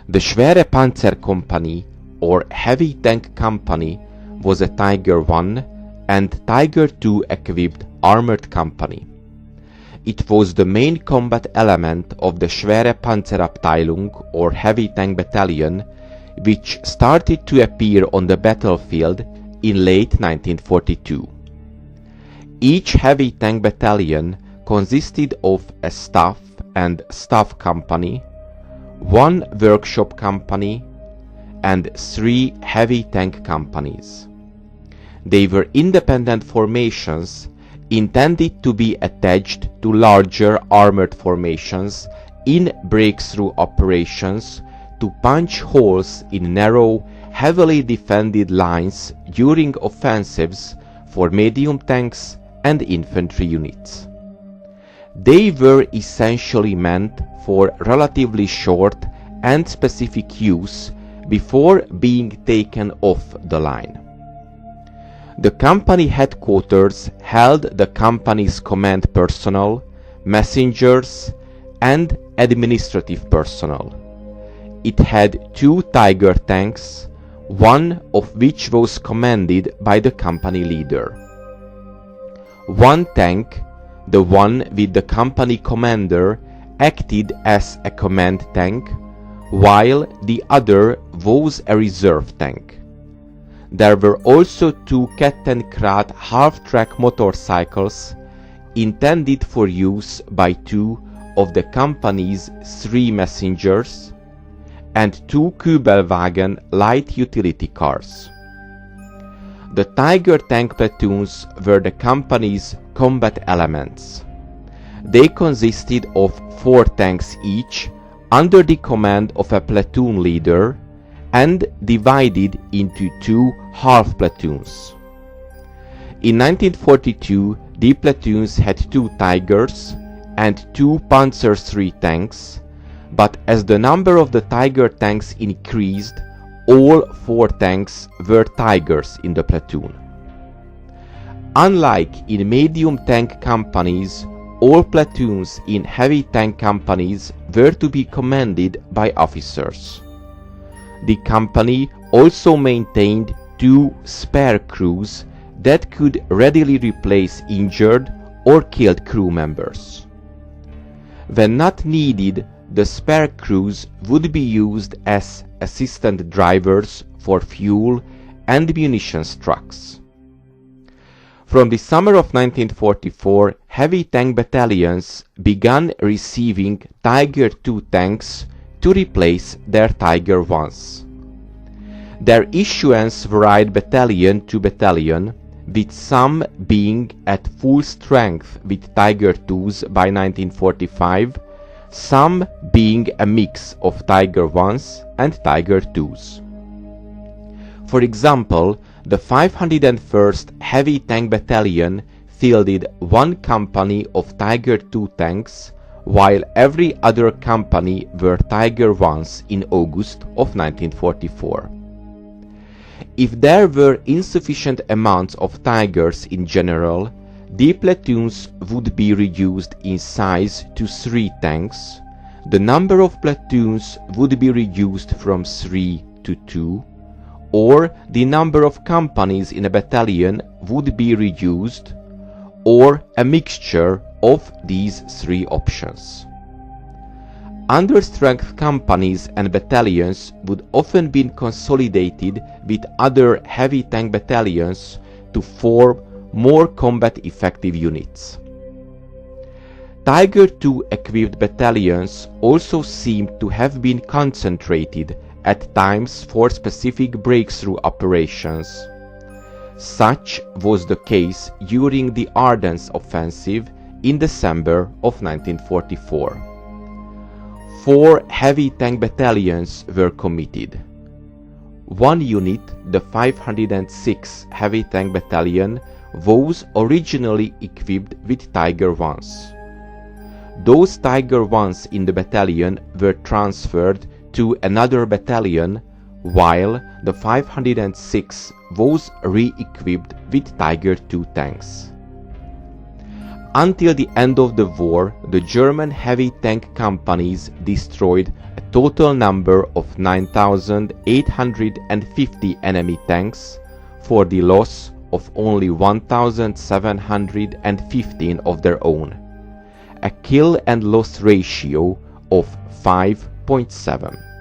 The Schwere Panzer Company, or Heavy Tank Company, was a Tiger I and Tiger II equipped armored company. It was the main combat element of the Schwere Panzerabteilung, or Heavy Tank Battalion, which started to appear on the battlefield in late 1942. Each heavy tank battalion consisted of a staff and staff company, one workshop company, and 3 heavy tank companies. They were independent formations intended to be attached to larger armored formations in breakthrough operations to punch holes in narrow, heavily defended lines during offensives for medium tanks and infantry units. They were essentially meant for relatively short and specific use before being taken off the line. The company headquarters held the company's command personnel, messengers, and administrative personnel. It had 2 Tiger tanks, one of which was commanded by the company leader. One tank, the one with the company commander, acted as a command tank, while the other was a reserve tank. There were also 2 Kettenkrad half-track motorcycles intended for use by 2 of the company's 3 messengers and 2 Kübelwagen light utility cars. The Tiger tank platoons were the company's combat elements. They consisted of 4 tanks each under the command of a platoon leader and divided into 2 half platoons. In 1942, the platoons had 2 Tigers and 2 Panzer III tanks, but as the number of the Tiger tanks increased, all 4 tanks were Tigers in the platoon. Unlike in medium tank companies, all platoons in heavy tank companies were to be commanded by officers. The company also maintained 2 spare crews that could readily replace injured or killed crew members. When not needed, the spare crews would be used as assistant drivers for fuel and munitions trucks. From the summer of 1944, heavy tank battalions began receiving Tiger II tanks to replace their Tiger Is. Their issuance varied battalion to battalion, with some being at full strength with Tiger IIs by 1945, some being a mix of Tiger Is and Tiger IIs. For example, the 501st Heavy Tank Battalion fielded 1 company of Tiger II tanks, while every other company were Tiger Is in August of 1944. If there were insufficient amounts of Tigers in general, the platoons would be reduced in size to 3 tanks, the number of platoons would be reduced from 3 to 2, or the number of companies in a battalion would be reduced, or a mixture of these 3 options. Understrength companies and battalions would often be consolidated with other heavy tank battalions to form more combat-effective units. Tiger II equipped battalions also seem to have been concentrated at times for specific breakthrough operations. Such was the case during the Ardennes offensive in December of 1944. 4 heavy tank battalions were committed. One unit, the 506 Heavy Tank Battalion, was originally equipped with Tiger Is. Those Tiger Is in the battalion were transferred to another battalion, while the 506 was re-equipped with Tiger II tanks. Until the end of the war, the German heavy tank companies destroyed a total number of 9,850 enemy tanks for the loss of only 1,715 of their own, a kill and loss ratio of 5.7.